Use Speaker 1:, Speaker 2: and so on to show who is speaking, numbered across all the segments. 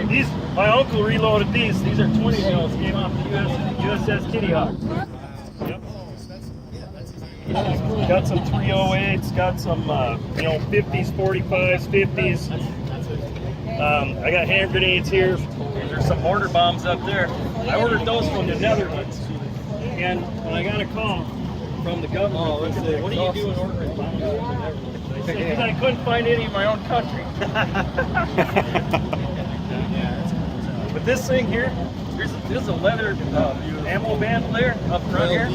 Speaker 1: These, my uncle reloaded these. These are 20 mils. Came off the USS Kitty Hawk. Yep. Got some 308s. Got some, 50s, 45s, 50s. I got hand grenades here. There's some mortar bombs up there. I ordered those from the Netherlands. And when I got a call from the government, they said, what are you doing ordering bombs from the Netherlands? I said, because I couldn't find any in my own country. But this thing here, this is a leather ammo band there up front here.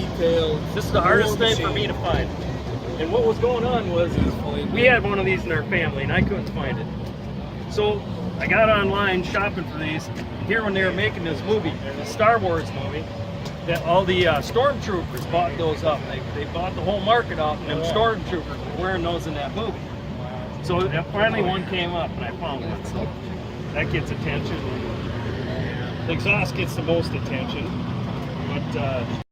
Speaker 1: This is the hardest thing for me to find. And what was going on was we had one of these in our family and I couldn't find it. So I got online shopping for these. And here when they were making this movie, the Star Wars movie, that all the stormtroopers bought those up. They bought the whole market off, and them stormtroopers were wearing those in that movie. So finally one came up, and I found one. So that gets attention. The exhaust gets the most attention, but